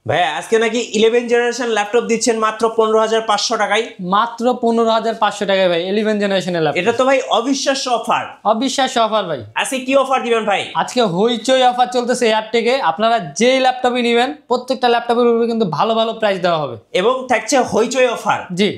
ভাইয়া আজকে নাকি 11 জেনারেশন ল্যাপটপ দিচ্ছেন মাত্র 15,500 টাকায়। মাত্র 15,500 টাকায় ভাই 11 জেনারেশনের ল্যাপটপ। এটা তো ভাই অবিশ্বাস্য অফার। অবিশ্বাস্য অফার ভাই। আজকে কি অফার দিবেন ভাই? আজকে হইচই অফার চলতেছে এয়ারটেকে। আপনারা যেই ল্যাপটপই নেবেন প্রত্যেকটা ল্যাপটপের উপরে কিন্তু ভালো ভালো প্রাইস দেওয়া হবে এবং থাকছে হইচই অফার। জি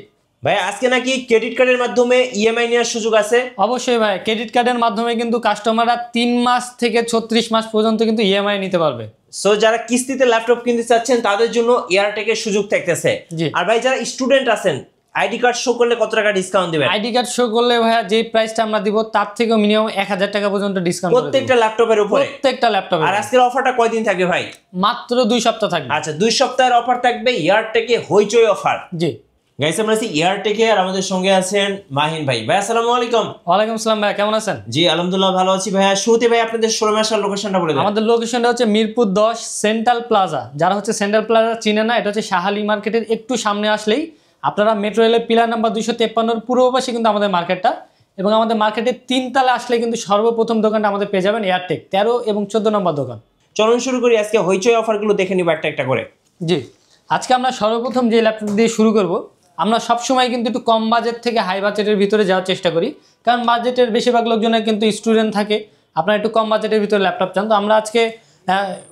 ভাই আজকে নাকি ক্রেডিট কার্ডের মাধ্যমে ইএমআই নেওয়ার সুযোগ আছে। অবশ্যই ভাই, ক্রেডিট কার্ডের মাধ্যমে কিন্তু কাস্টমাররা 3 মাস থেকে 36 মাস পর্যন্ত কিন্তু ইএমআই নিতে পারবে। সো যারা কিস্তিতে ল্যাপটপ কিনতে চাচ্ছেন তাদের জন্য এয়ারটেকের সুযোগ থাকতেছে। আর ভাই যারা স্টুডেন্ট আছেন আইডি কার্ড শো করলে কত টাকা ডিসকাউন্ট দিবেন? আইডি কার্ড শো করলে ভাইয়া যে প্রাইসটা আমরা দিব তার থেকেও মিনিমাম 1000 টাকা পর্যন্ত ডিসকাউন্ট প্রত্যেকটা ল্যাপটপের উপরে, প্রত্যেকটা ল্যাপটপে। আর আজকের অফারটা কয়দিন থাকবে ভাই? মাত্র 2 সপ্তাহ থাকবে। আচ্ছা 2 সপ্তাহের অফার থাকবে এয়ারটেকে হইচই অফার। জি গাইস আমরা আছি এয়ারটেকে আর আমাদের সঙ্গে আছেন মাহিন ভাই। ভাই আসসালামু আলাইকুম। ওয়ালাইকুম আসসালাম ভাই, কেমন আছেন? জি আলহামদুলিল্লাহ ভালো আছি ভাইয়া। শুরুতে ভাই আপনাদের শোরুমে আসার লোকেশনটা বলে দেন। আমাদের লোকেশনটা হচ্ছে মিরপুর 10 সেন্ট্রাল প্লাজা। যারা হচ্ছে সেন্ট্রাল প্লাজা চিনে না, এটা হচ্ছে শাহালি মার্কেটের একটু সামনে আসলেই আপনারা মেট্রো রেলের পিলার নাম্বার 253 পূর্ব পাশে কিন্তু আমাদের মার্কেটটা, এবং আমাদের মার্কেটের 3 তলা আসলে কিন্তু সর্বপ্রথম দোকানটা আমাদের পেয়ে যাবেন এয়ারটেক 13 এবং 14 নম্বর দোকান। চলুন শুরু করি আজকে হইচই অফারগুলো দেখে নিব একটা একটা করে। জি আজকে আমরা সর্বপ্রথম যে ল্যাপটপ দিয়ে শুরু করব, আমরা সবসময় কিন্তু একটু কম বাজেট থেকে হাই বাজেটের ভিতরে যাওয়ার চেষ্টা করি, কারণ বাজেটের বেশিরভাগ লোকজনের কিন্তু স্টুডেন্ট থাকে, আপনারা একটু কম বাজেটের ভিতরে ল্যাপটপ চান। তো আমরা আজকে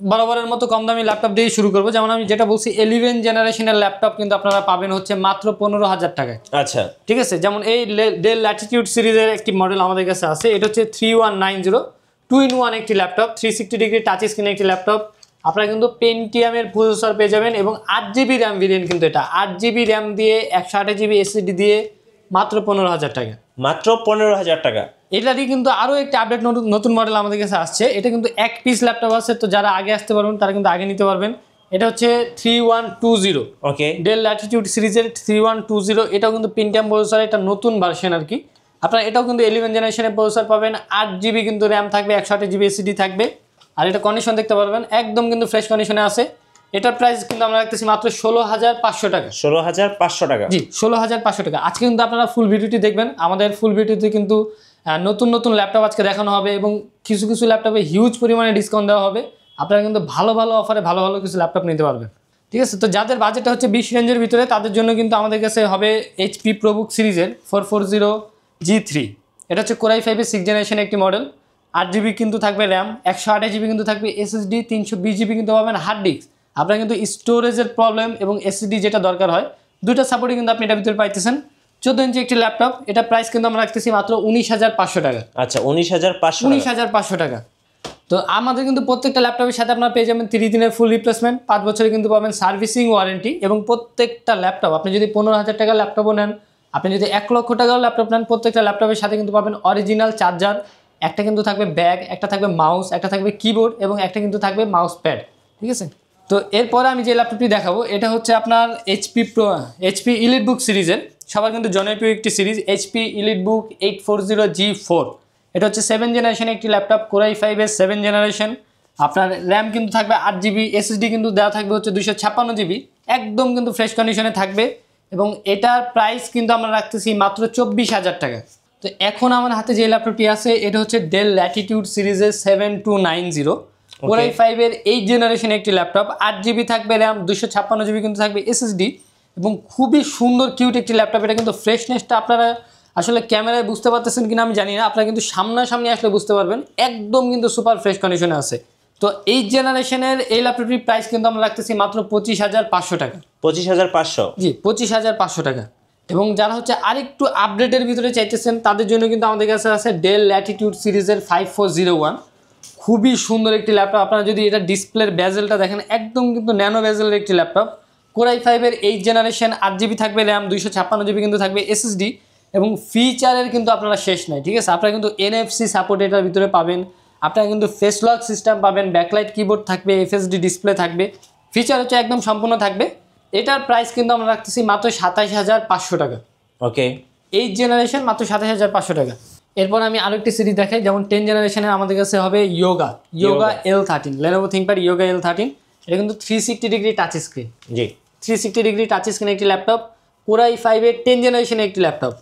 বরাবরের মতো কম দামি ল্যাপটপ দিয়ে শুরু করবো। যেমন আমি যেটা বলছি 11 জেনারেশনের ল্যাপটপ কিন্তু আপনারা পাবেন হচ্ছে মাত্র 15,000 টাকায়। আচ্ছা ঠিক আছে, যেমন এই ডেল ল্যাটিটিউড সিরিজের একটি মডেল আমাদের কাছে আছে, এটা হচ্ছে 3190 2-in-1 একটি ল্যাপটপ, 360 ডিগ্রি টাচ স্ক্রিন একটি ল্যাপটপ। আপনারা কিন্তু পেন্টিয়ামের প্রসেসর পেয়ে যাবেন এবং 8GB র্যাম ভেরিয়েন্ট, কিন্তু এটা 8GB র্যাম দিয়ে 128GB এসএসডি দিয়ে মাত্র 15,000 টাকা। মাত্র 15,000 টাকা। এটারই কিন্তু আরও একটি আপডেট নতুন মডেল আমাদের কাছে আসছে। এটা কিন্তু এক পিস ল্যাপটপ আছে, তো যারা আগে আসতে পারবেন তারা কিন্তু আগে নিতে পারবেন। এটা হচ্ছে 3120 ওকে ডেল ল্যাটিটিউড সিরিজের 3120। এটাও কিন্তু পেন্টিয়াম প্রসেসর, এটা নতুন ভার্সন আর কি। আপনারা এটাও কিন্তু 11 জেনারেশনের প্রসেসর পাবেন, 8GB কিন্তু র্যাম থাকবে, 128GB এসএসডি থাকবে। আর এটা কন্ডিশন দেখতে পারবেন একদম কিন্তু ফ্রেশ কন্ডিশনে আছে। এটার প্রাইস কিন্তু আমরা রাখতেছি মাত্র 16,500 টাকা। 16,500 টাকা। জি 16,500 টাকা। আজকে কিন্তু আপনারা ফুল ভিডিওটি দেখবেন। আমাদের ফুল ভিডিওতে কিন্তু নতুন নতুন ল্যাপটপ আজকে দেখানো হবে এবং কিছু কিছু ল্যাপটপে হিউজ পরিমাণে ডিসকাউন্ট দেওয়া হবে। আপনারা কিন্তু ভালো ভালো অফারে ভালো ভালো কিছু ল্যাপটপ নিতে পারবেন। ঠিক আছে, তো যাদের বাজেটটা হচ্ছে 20 রেঞ্জের ভিতরে তাদের জন্য কিন্তু আমাদের কাছে হবে HP ProBook সিরিজের 440G3। এটা হচ্ছে Core i5-এর 6th জেনারেশন একটি মডেল। 8GB কিন্তু থাকবে র্যাম, 128GB কিন্তু থাকবে এসএসডি, 320GB কিন্তু পাবেন হার্ড ডিস্ক। আপনার কিন্তু স্টোরেজের প্রবলেম এবং এসএসডি যেটা দরকার হয় দুইটা সাপোর্টই কিন্তু আপনি এটার ভিতরে পাইতেছেন। 14 ইঞ্চি একটি ল্যাপটপ, এটা প্রাইস কিন্তু আমরা রাখতেছি মাত্র 19,500 টাকা। আচ্ছা 19,500 টাকা। তো আমাদের কিন্তু প্রত্যেকটা ল্যাপটপের সাথে আপনারা পেয়ে যাবেন 30 দিনের ফুল রিপ্লেসমেন্ট, 5 বছরে কিন্তু পাবেন সার্ভিসিং ওয়ারেন্টি। এবং প্রত্যেকটা ল্যাপটপ আপনি যদি 15,000 টাকার ল্যাপটপও নেন, আপনি যদি 1 লক্ষ টাকার ল্যাপটপ নেন, প্রত্যেকটা ল্যাপটপের সাথে কিন্তু পাবেন অরিজিনাল চার্জার, একটা কিন্তু থাকবে ব্যাগ, একটা থাকবে মাউস, একটা থাকবে কিবোর্ড এবং একটা কিন্তু থাকবে মাউস প্যাড। ঠিক আছে, তো এরপরে আমি যে ল্যাপটপটি দেখাবো এটা হচ্ছে আপনার HP EliteBook সিরিজের সবার কিন্তু জনপ্রিয় একটি সিরিজ, HP EliteBook 840G4। এটা হচ্ছে 7th জেনারেশন একটি ল্যাপটপ, Core i5-এর 7th জেনারেশন। আপনার র্যাম কিন্তু থাকবে 8GB, এসএসডি কিন্তু দেওয়া থাকবে হচ্ছে 256GB, একদম কিন্তু ফ্রেশ কন্ডিশনে থাকবে। এবং এটার প্রাইস কিন্তু আমরা রাখতেছি মাত্র 24,000 টাকা। তো এখন আমার হাতে যে ল্যাপটপটি আছে এটা হচ্ছে ডেল ল্যাটিটিউড সিরিজের 7290 Core i5-এর 8th জেনারেশন একটি ল্যাপটপ, 8GB থাকবে র্যাম, 256GB কিন্তু থাকবে এসএসডি এবং খুবই সুন্দর কিউট একটি ল্যাপটপ। এটা কিন্তু ফ্রেশনেসটা আপনারা আসলে ক্যামেরায় বুঝতে পারতেছেন কিনা আমি জানি না, আপনারা কিন্তু সামনাসামনি আসলে বুঝতে পারবেন, একদম কিন্তু সুপার ফ্রেশ কন্ডিশনে আছে। তো 8th জেনারেশনের এই ল্যাপটপটির প্রাইস কিন্তু আমরা রাখতেছি মাত্র 25,500 টাকা। 25,500? জি 25,500 টাকা। এবং যারা হচ্ছে আরেকটু আপডেটের ভিতরে চাইতেছেন তাদের জন্য কিন্তু আমাদের কাছে আছে ডেল ল্যাটিটিউড সিরিজের 5401, খুবই সুন্দর একটি ল্যাপটপ। আপনারা যদি এটা ডিসপ্লের বেজেলটা দেখেন একদম কিন্তু ন্যানো বেজেলের একটি laptop. Core i5-এর 8th generation, 8GB থাকবে র্যাম, 256GB কিন্তু থাকবে এসএসডি এবং ফিচারের কিন্তু আপনারা শেষ নাই। ঠিক আছে, আপনারা কিন্তু NFC সাপোর্ট এটার ভিতরে পাবেন, আপনারা কিন্তু ফেস লক সিস্টেম পাবেন, ব্যাকলাইট কিবোর্ড থাকবে, FSD ডিসপ্লে থাকবে, ফিচার হচ্ছে একদম সম্পূর্ণ থাকবে। এটার প্রাইস কিন্তু আমরা রাখতেছি মাত্র 27,500 টাকা। ওকে 8th জেনারেশন মাত্র 27,500 টাকা। এরপর আমি আরেকটি সিরিজ দেখাই, যেমন 10th জেনারেশনের আমাদের কাছে হবে Yoga L13, Lenovo ThinkPad Yoga L13। এটা কিন্তু 360 ডিগ্রি টাচ স্ক্রিন। জি 360 ডিগ্রি টাচ স্ক্রিন একটি ল্যাপটপ, Core i5-এর 10th জেনারেশনের একটি ল্যাপটপ,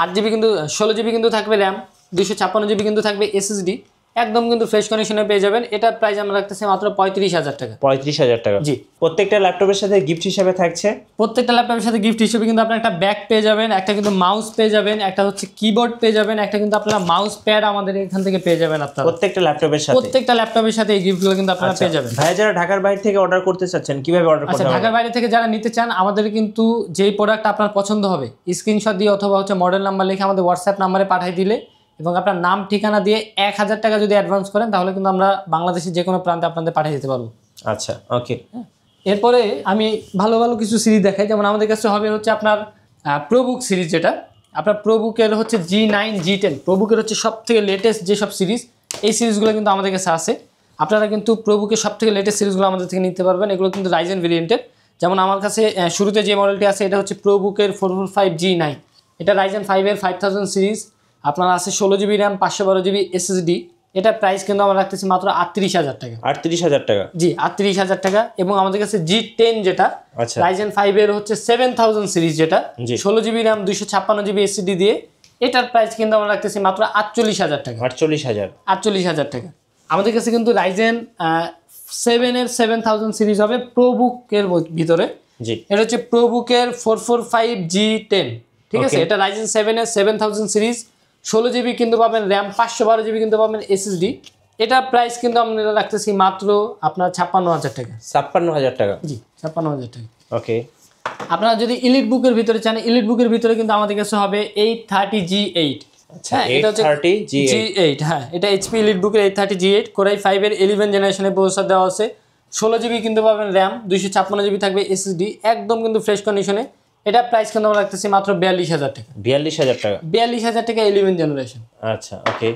8GB কিন্তু 16GB কিন্তু থাকবে র্যাম, 256GB কিন্তু থাকবে এসএসডি একদম কিন্তু ফ্রেশ কন্ডিশনে পেয়ে যাবেন। এটার প্রাইস আমরা রাখতেছি মাত্র 35,000 টাকা। 35,000 টাকা। জি। প্রত্যেকটা ল্যাপটপের সাথে গিফট হিসেবে থাকছে, প্রত্যেকটা ল্যাপটপের সাথে গিফট হিসেবে কিন্তু আপনার একটা ব্যাগ পেয়ে যাবেন, একটা কিন্তু মাউস পেয়ে যাবেন, একটা হচ্ছে কিবোর্ড পেয়ে যাবেন, একটা কিন্তু আপনারা মাউস প্যাড আমাদের এখান থেকে পেয়ে যাবেন। আপনারা প্রত্যেকটা ল্যাপটপের সাথে এই গিফটগুলো কিন্তু আপনারা পেয়ে যাবেন। ভাই যারা ঢাকার বাইরে থেকে অর্ডার করতে চাচ্ছেন কিভাবে অর্ডার করতে হবে? ঢাকার বাইরে থেকে যারা নিতে চান, আমাদের কিন্তু যেই প্রোডাক্ট আপনার পছন্দ হবে স্ক্রিনশট দিয়ে অথবা হচ্ছে মডেল নাম্বার লিখে আমাদের হোয়াটসঅ্যাপ নাম্বারে পাঠিয়ে দিলে এবং আপনার নাম ঠিকানা দিয়ে 1000 টাকা যদি অ্যাডভান্স করেন তাহলে কিন্তু আমরা বাংলাদেশের যে কোনো প্রান্তে আপনাদের পাঠিয়ে দিতে পারবো। আচ্ছা, ওকে। এরপরে আমি ভালো ভালো কিছু সিরিজ দেখাই। যেমন আমাদের কাছে হবে হচ্ছে আপনার প্রোবুক সিরিজ, যেটা আপনার প্রোবুকের হচ্ছে G9 G10 প্রোবুকের হচ্ছে সব থেকে লেটেস্ট যেসব সিরিজ, এই সিরিজগুলো কিন্তু আমাদের কাছে আছে। আপনারা কিন্তু প্রোবুকের সব থেকে লেটেস্ট সিরিজগুলো আমাদের থেকে নিতে পারবেন। এগুলো কিন্তু রাইজেন ভেরিয়েন্টের। যেমন আমার কাছে শুরুতে যে মডেলটি আছে এটা হচ্ছে প্রোবুকের 445 G9, এটা রাইজেন 5-এর 5000 সিরিজ। আপনার আছে 16 জিবি র্যাম, 512 জিবি SSD। এটার প্রাইস কিন্তু আমরা রাখতেছি মাত্র 38,000 টাকা। 38,000 টাকা? জি, 38,000 টাকা। এবং আমাদের কাছে G10 যেটা রাইজেন 5-এর হচ্ছে 7000 সিরিজ, যেটা 16 জিবি র্যাম 256 জিবি SSD দিয়ে, এটার প্রাইস কিন্তু আমরা রাখতেছি মাত্র 48,000 টাকা। 48,000 টাকা। আমাদের কাছে কিন্তু রাইজেন 7-এর 7000 সিরিজ হবে প্রোবুকের ভিতরে। জি, এটা হচ্ছে প্রোবুকের 445 G10, ঠিক আছে? এটা রাইজেন 7-এর 7000 সিরিজ, 16 জিবি কিন্তু পাবেন র্যাম, 512 জিবি কিন্তু পাবেন SSD। এটার প্রাইস কিন্তু আমরা রাখতেছি মাত্র আপনার 56,000 টাকা। 56,000 টাকা? জি, 56,000 টাকা। ওকে। আপনারা যদি ইলিট বুকের ভিতরে চান, ইলিট বুকের ভিতরে কিন্তু আমাদের কাছে হবে 830 G8। আচ্ছা, 830 G8, হ্যাঁ, এটা HP ইলিট বুকের 830 G8 কোরাই 5-এর 11 জেনারেশনের প্রসেসর দেওয়া আছে। 16 জিবি কিন্তু পাবেন র্যাম, 256 জিবি থাকবে SSD, একদম কিন্তু ফ্রেশ কন্ডিশনে। এটা প্রাইস কিন্তু আমরা রাখতেছি মাত্র 42,000 টাকা। 42,000 টাকা? 42,000 টাকা 11 জেনারেশন। আচ্ছা, ওকে।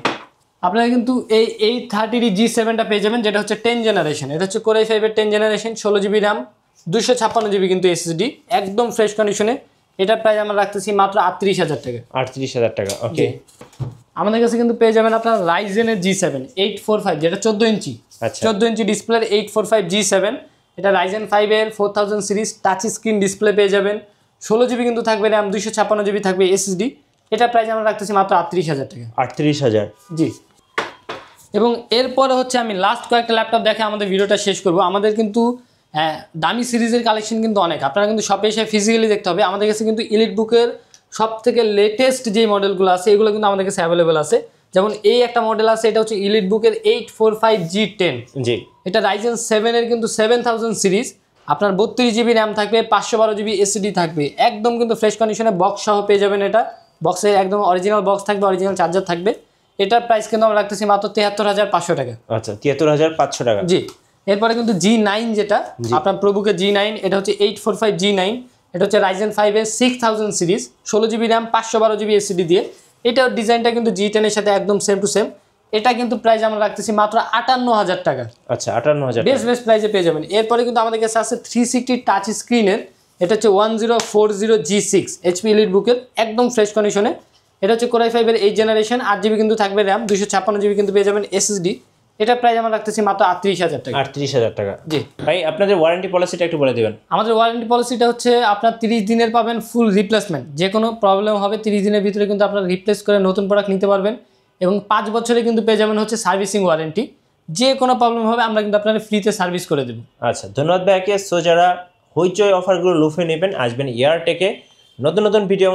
আপনারা কিন্তু এই 830 G7টা পেয়ে যাবেন, যেটা হচ্ছে 10 জেনারেশন। এটা হচ্ছে কোরাই 5-এর 10 জেনারেশন, 16 জিবি র্যাম, 256 জিবি কিন্তু SSD, একদম ফ্রেশ কন্ডিশনে। এটার প্রাইস আমরা রাখতেছি মাত্র 38,000 টাকা। 38,000 টাকা, ওকে। আমাদের কাছে কিন্তু পেয়ে যাবেন আপনার রাইজেনের G7 845, যেটা 14 ইঞ্চি। 14 ইঞ্চি ডিসপ্লের 845 G7, এটা রাইজেন 5-এর 4000 সিরিজ, টাচ স্ক্রিন ডিসপ্লে পেয়ে যাবেন। 16 জিবি কিন্তু থাকবে র্যাম, 256 জিবি থাকবে SSD। এটার প্রাইস আমরা রাখতেছি মাত্র 38,000 টাকা। 38,000? জি। এবং এরপরে হচ্ছে আমি লাস্ট কয়েকটা ল্যাপটপ দেখে আমাদের ভিডিওটা শেষ করব। আমাদের কিন্তু দামি সিরিজের কালেকশন কিন্তু অনেক, আপনারা কিন্তু শপে এসে ফিজিক্যালি দেখতে হবে। আমাদের কাছে কিন্তু ইলিট বুকের সব থেকে লেটেস্ট যে মডেলগুলো আছে এগুলো কিন্তু আমাদের কাছে অ্যাভেলেবেল আছে। যেমন এই একটা মডেল আছে, এটা হচ্ছে ইলিট বুকের 845 G10। জি, এটা রাইজেন 7-এর কিন্তু 7000 সিরিজ। আপনার 32 জিবি র্যাম থাকবে, 512 জিবি SSD থাকবে, একদম কিন্তু ফ্রেশ কন্ডিশনে বক্স সহ পেয়ে যাবেন। এটা বক্সে একদম অরিজিনাল বক্স থাকবে, অরিজিনাল চার্জার থাকবে। এটার প্রাইস কিন্তু আমরা রাখতেছি মাত্র 73,500 টাকা। আচ্ছা, 73,500 টাকা। জি। এরপরে কিন্তু G9, যেটা আপনার প্রোবুকের G9, এটা হচ্ছে 845 G9, এটা হচ্ছে রাইজেন 5-এর 6000 series, 16 GB RAM, 512 GB SSD দিয়ে। এটার ডিজাইনটা কিন্তু G10-এর সাথে একদম সেম টু সেম। এটা কিন্তু প্রাইস আমরা রাখতেছি মাত্র 58,000 টাকা। আচ্ছা, 58,000 বেস্ট প্রাইসে পেয়ে যাবেন। এরপরে কিন্তু আমাদের কাছে আছে 360 টাচ স্ক্রিনের, এটা হচ্ছে 1040 G6 HP ইলিট বুকের, একদম ফ্রেশ কন্ডিশনে। এটা হচ্ছে কোরাই 5-এর 8 জেনারেশন, 8 জিবি কিন্তু থাকবে র্যাম, 256 জিবি কিন্তু পেয়ে যাবেন SSD। এটা প্রাইস আমরা রাখতেছি মাত্র 38,000 টাকা। 38,000 টাকা? জি। ভাই আপনাদের ওয়ারেন্টি পলিসিটা একটু বলে দিবেন। আমাদের ওয়ারেন্টি পলিসিটা হচ্ছে আপনার 30 দিনের পাবেন ফুল রিপ্লেসমেন্ট। যে কোনো প্রবলেম হবে 30 দিনের ভিতরে কিন্তু আপনারা রিপ্লেস করে নতুন প্রোডাক্ট নিতে পারবেন। এবং 5 বছরে কিন্তু পেয়ে যাবেন হচ্ছে সার্ভিসিং ওয়ারেন্টি। যে কোনো প্রবলেম হবে আমরা কিন্তু আপনাদের ফ্রিতে সার্ভিস করে দেবো। আচ্ছা, ধন্যবাদ ভাইকে। সো যারা হইচই অফারগুলো লুফে নেবেন, আসবেন এয়ারটেকে। নতুন নতুন ভিডিও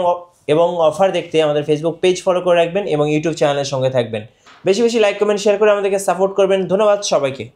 এবং অফার দেখতে আমাদের ফেসবুক পেজ ফলো করে রাখবেন এবং ইউটিউব চ্যানেলের সঙ্গে থাকবেন। বেশি বেশি লাইক কমেন্ট শেয়ার করে আমাদেরকে সাপোর্ট করবেন। ধন্যবাদ সবাইকে।